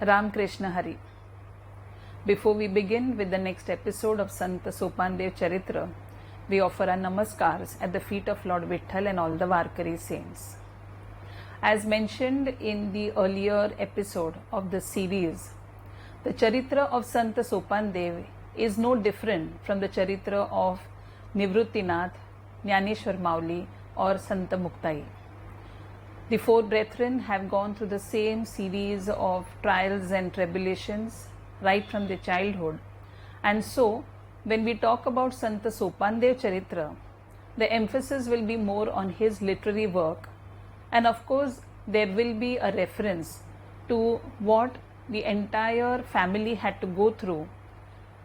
Ram Krishna Hari. Before we begin with the next episode of Sant Sopandev Charitra, we offer our namaskars at the feet of Lord Vitthal and all the Varkari saints. As mentioned in the earlier episode of the series, the Charitra of Sant Sopandev is no different from the Charitra of Nivruttinath, Jnaneshwar Mauli or Sant Muktai. The four brethren have gone through the same series of trials and tribulations right from their childhood, and so when we talk about Sant Sopandev Charitra, the emphasis will be more on his literary work, and of course there will be a reference to what the entire family had to go through,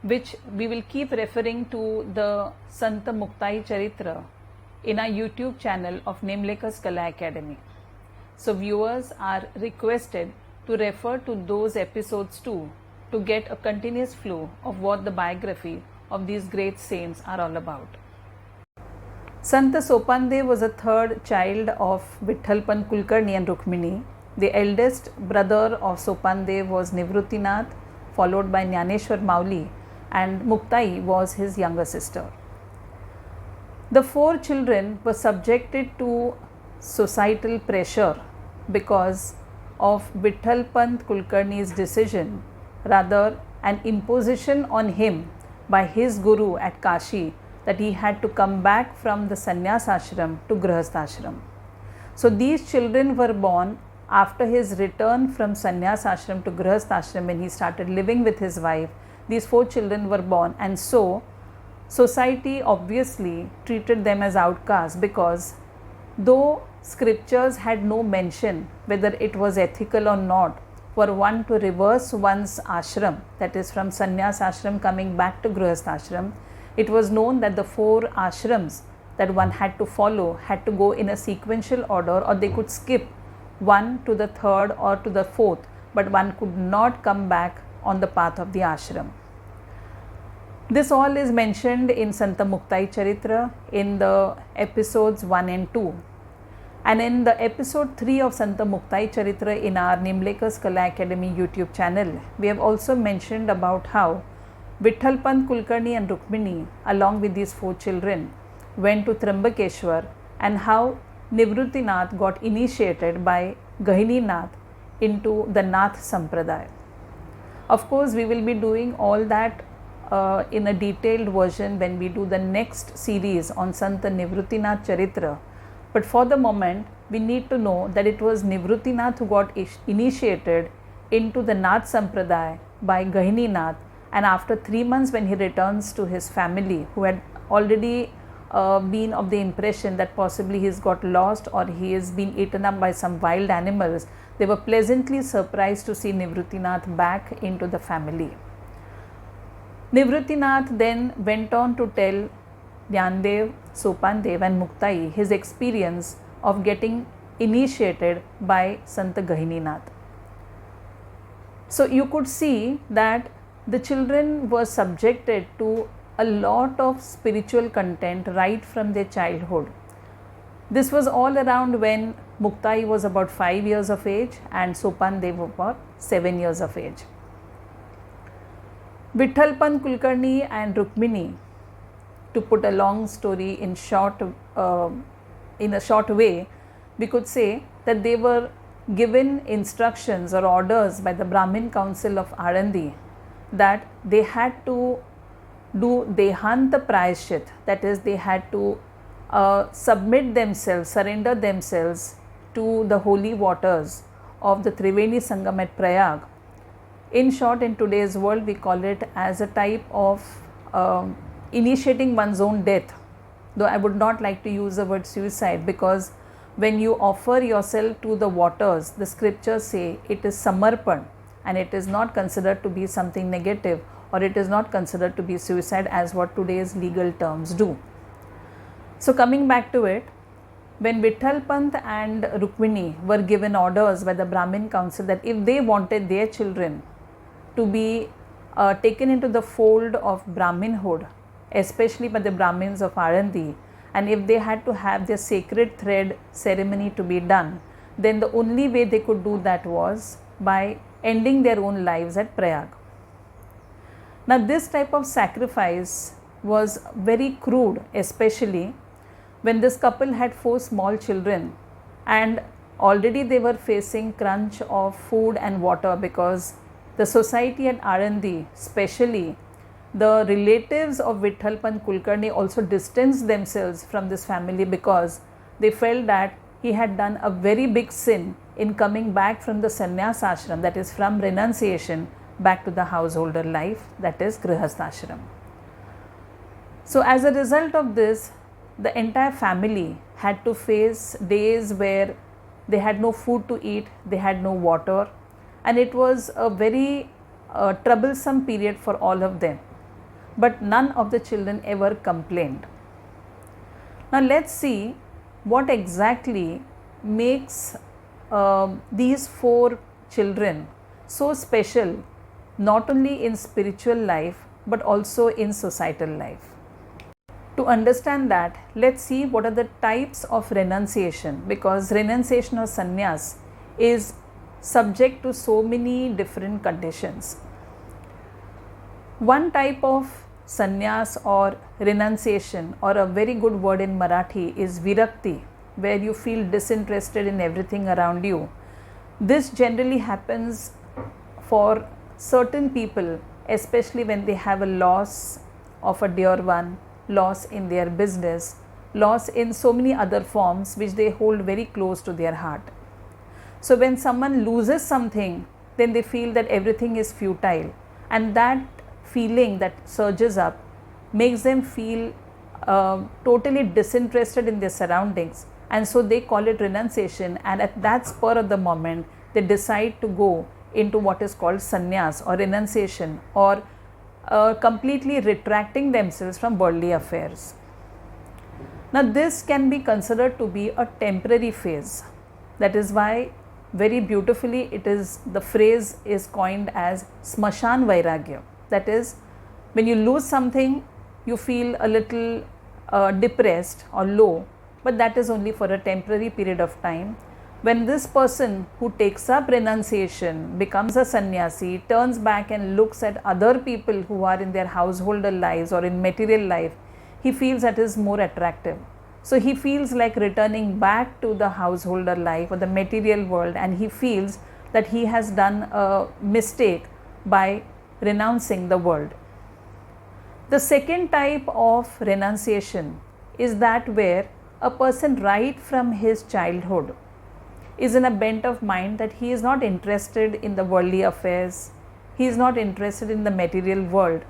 which we will keep referring to the Sant Muktai Charitra in our YouTube channel of Nemlekar's Kala Academy. So viewers are requested to refer to those episodes too to get a continuous flow of what the biography of these great saints are all about. Sant Sopandev was a third child of Vitthal Pant Kulkarni and Rukmini. The eldest brother of Sopandev was Nivruttinath, followed by Jnaneshwar Mauli, and Muktai was his younger sister. The four children were subjected to societal pressure because of Vitthal Pant Kulkarni's decision, rather an imposition on him by his guru at Kashi that he had to come back from the sannyas ashram to grihastha ashram. So these children were born after his return from sannyas ashram to grihastha ashram when he started living with his wife. These four children were born, and so society obviously treated them as outcasts because though scriptures had no mention whether it was ethical or not for one to reverse one's ashram, that is from sannyas ashram coming back to grihastha ashram, it was known that the four ashrams that one had to follow had to go in a sequential order, or they could skip one to the third or to the fourth, but one could not come back on the path of the ashram. This all is mentioned in Sant Muktai Charitra in the episodes 1 and 2. And in the episode 3 of Sant Muktai Charitra in our Nemlekar's Kala Academy YouTube channel, we have also mentioned about how Vitthal Pant Kulkarni and Rukmini, along with these four children, went to Trambakeshwar, and how Nivruttinath got initiated by Nath into the Nath Sampradaya. Of course, we will be doing all that in a detailed version when we do the next series on Sant Nivruttinath Charitra. But for the moment, we need to know that it was Nivruttinath who got initiated into the Nath Sampradaya by Nath, and after 3 months when he returns to his family, who had already been of the impression that possibly he's got lost or he is being eaten up by some wild animals, they were pleasantly surprised to see Nivruttinath back into the family. Nivruttinath then went on to tell Jnandev, Sopandev and Muktai his experience of getting initiated by Sant Nath. So you could see that the children were subjected to a lot of spiritual content right from their childhood. This was all around when Muktai was about 5 years of age and Sopandev was about 7 years of age. Vitthal Pant Kulkarni and Rukmini, to put a long story in a short way, we could say that they were given instructions or orders by the Brahmin Council of Alandi that they had to do Dehanta Prayashchit, that is, they had to submit themselves, surrender themselves to the holy waters of the Triveni Sangam at Prayag. In short, in today's world, we call it as a type of initiating one's own death, though I would not like to use the word suicide, because when you offer yourself to the waters, the scriptures say it is samarpan and it is not considered to be something negative, or it is not considered to be suicide as what today's legal terms do. So coming back to it, when Vitthal Pant and Rukmini were given orders by the Brahmin Council that if they wanted their children to be taken into the fold of Brahminhood, especially by the Brahmins of Alandi, and if they had to have their sacred thread ceremony to be done, then the only way they could do that was by ending their own lives at Prayag. Now, this type of sacrifice was very crude, especially when this couple had 4 small children and already they were facing crunch of food and water, because the society at Arandi, especially the relatives of Vithalpant Kulkarni, also distanced themselves from this family because they felt that he had done a very big sin in coming back from the sannyas ashram, that is from renunciation, back to the householder life, that is grihastha ashram. So as a result of this, the entire family had to face days where they had no food to eat, they had no water, and it was a very troublesome period for all of them. But none of the children ever complained. Now let's see what exactly makes these 4 children so special, not only in spiritual life but also in societal life. To understand that, let's see what are the types of renunciation, because renunciation or sannyas is subject to so many different conditions. One type of sannyas or renunciation, or a very good word in Marathi, is virakti, where you feel disinterested in everything around you. This generally happens for certain people, especially when they have a loss of a dear one, loss in their business, loss in so many other forms which they hold very close to their heart. So when someone loses something, then they feel that everything is futile, and that feeling that surges up makes them feel totally disinterested in their surroundings, and so they call it renunciation, and at that spur of the moment they decide to go into what is called sannyas or renunciation, or completely retracting themselves from worldly affairs. Now this can be considered to be a temporary phase. That is why very beautifully the phrase is coined as smashan vairagya. That is, when you lose something, you feel a little depressed or low, but that is only for a temporary period of time. When this person who takes up renunciation, becomes a sannyasi, turns back and looks at other people who are in their householder lives or in material life, he feels that is more attractive. So he feels like returning back to the householder life or the material world, and he feels that he has done a mistake by renouncing the world. The second type of renunciation is that where a person right from his childhood is in a bent of mind that he is not interested in the worldly affairs, he is not interested in the material world,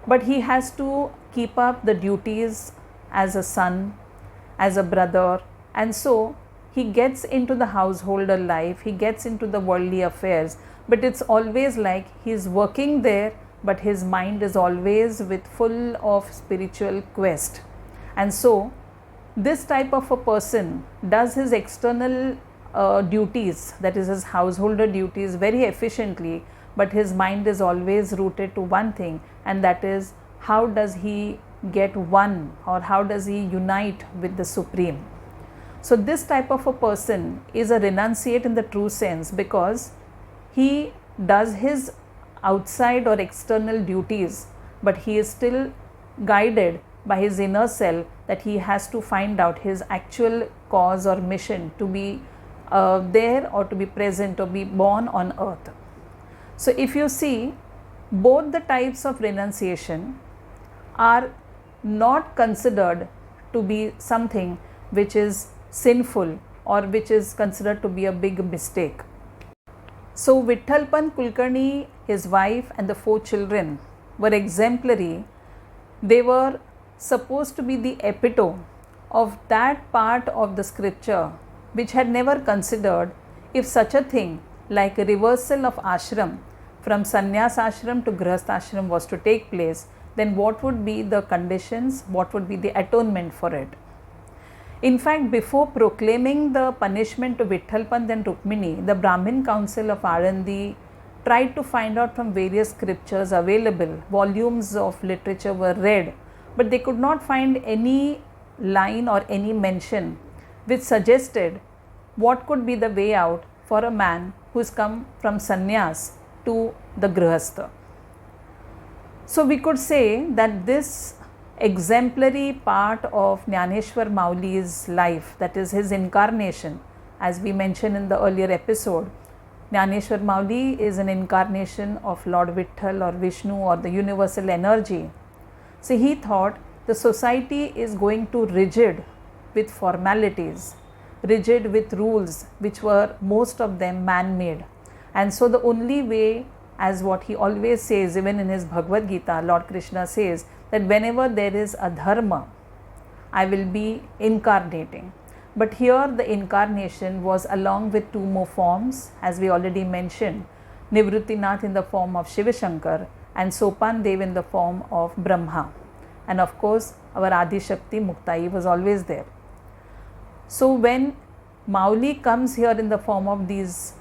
but he has to keep up the duties as a son, as a brother, and so he gets into the householder life, he gets into the worldly affairs, but it's always like he is working there, but his mind is always with full of spiritual quest. And so this type of a person does his external duties, that is his householder duties, very efficiently, but his mind is always rooted to one thing, and that is how does he get one, or how does he unite with the Supreme. So this type of a person is a renunciate in the true sense, because he does his outside or external duties, but he is still guided by his inner self that he has to find out his actual cause or mission to be there, or to be present, or be born on earth. So if you see, both the types of renunciation are not considered to be something which is sinful or which is considered to be a big mistake. So Vithalpant Kulkarni, his wife, and the 4 children were exemplary. They were supposed to be the epitome of that part of the scripture which had never considered if such a thing like a reversal of ashram from sannyas ashram to grihastha ashram was to take place, then what would be the conditions, what would be the atonement for it. In fact, before proclaiming the punishment to Vithalpant and Rukmini, the Brahmin Council of Arandi tried to find out from various scriptures available, volumes of literature were read, but they could not find any line or any mention which suggested what could be the way out for a man who's come from sannyas to the grihastha. So we could say that this exemplary part of Jnaneshwar Mauli's life, that is his incarnation, as we mentioned in the earlier episode, Jnaneshwar Mauli is an incarnation of Lord Vitthal or Vishnu or the universal energy. So he thought the society is going too rigid with formalities, rigid with rules which were most of them man-made. And so the only way, as what he always says, even in his Bhagavad Gita, Lord Krishna says that whenever there is a dharma, I will be incarnating. But here the incarnation was along with two more forms, as we already mentioned, Nivruttinath in the form of Shiva Shankar and Sopandev in the form of Brahma. And of course, our Adi Shakti Muktai was always there. So when Mauli comes here in the form of these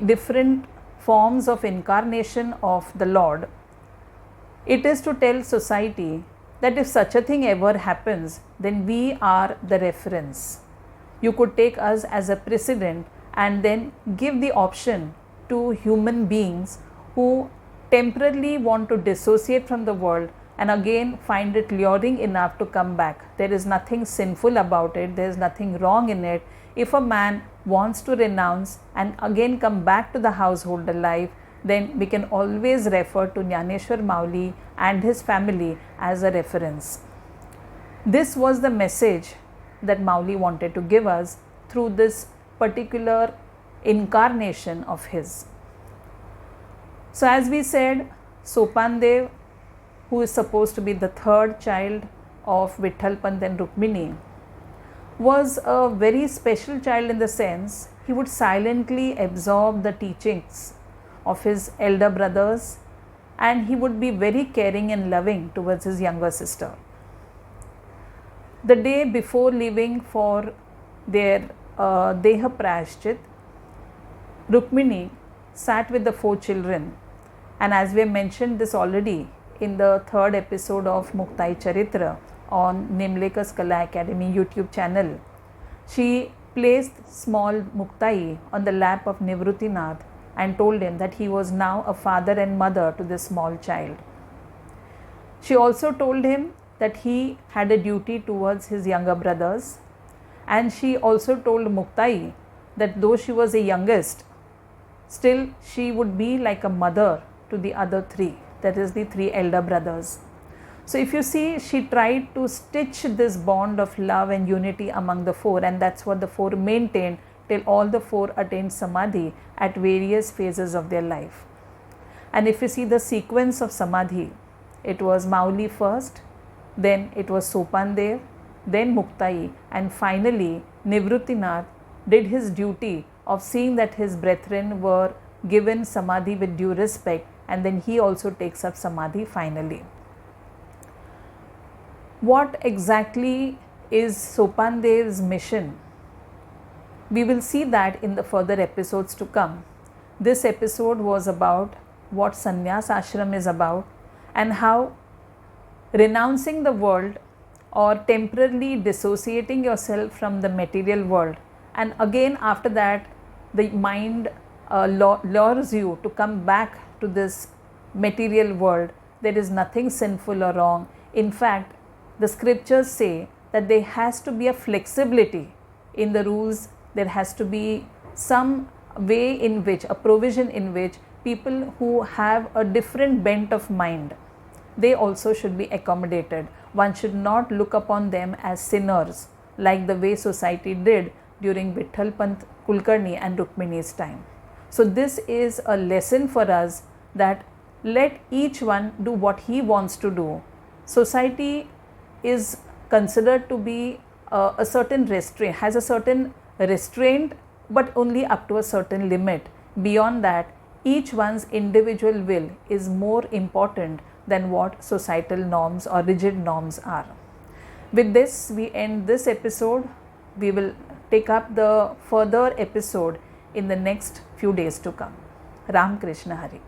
different forms of incarnation of the Lord, it is to tell society that if such a thing ever happens, then we are the reference. You could take us as a precedent and then give the option to human beings who temporarily want to dissociate from the world and again find it luring enough to come back. There is nothing sinful about it, there is nothing wrong in it. If a man wants to renounce and again come back to the householder life, then we can always refer to Jnaneshwar Mauli and his family as a reference. This was the message that Mauli wanted to give us through this particular incarnation of his. So as we said, Sopandev, who is supposed to be the third child of Vitthal Pant and Rukmini, was a very special child in the sense he would silently absorb the teachings of his elder brothers and he would be very caring and loving towards his younger sister. The day before leaving for their Deha Prayashchit, Rukmini sat with the 4 children, and as we have mentioned this already in the 3rd episode of Muktai Charitra on Nemlekar's Kala Academy YouTube channel, she placed small Muktai on the lap of Nivruttinath and told him that he was now a father and mother to this small child. She also told him that he had a duty towards his younger brothers, and she also told Muktai that though she was the youngest, still she would be like a mother to the other 3, that is the 3 elder brothers. So if you see, she tried to stitch this bond of love and unity among the 4, and that's what the 4 maintained till all the 4 attained Samadhi at various phases of their life. And if you see the sequence of Samadhi, it was Mauli first, then it was Sopandev, then Muktai, and finally Nivruttinath did his duty of seeing that his brethren were given Samadhi with due respect, and then he also takes up Samadhi finally. What exactly is Sopandev's mission? We will see that in the further episodes to come. This episode was about what sannyas ashram is about and how renouncing the world or temporarily dissociating yourself from the material world, and again after that the mind lures you to come back to this material world. There is nothing sinful or wrong. In fact, the scriptures say that there has to be a flexibility in the rules. There has to be some way in which, a provision in which people who have a different bent of mind, they also should be accommodated. One should not look upon them as sinners like the way society did during Vitthal Pant Kulkarni and Rukmini's time. So this is a lesson for us that let each one do what he wants to do. Society is considered to be a certain restraint, has a certain restraint, but only up to a certain limit. Beyond that, each one's individual will is more important than what societal norms or rigid norms are. With this, we end this episode. We will take up the further episode in the next few days to come. Ram Krishna Hari.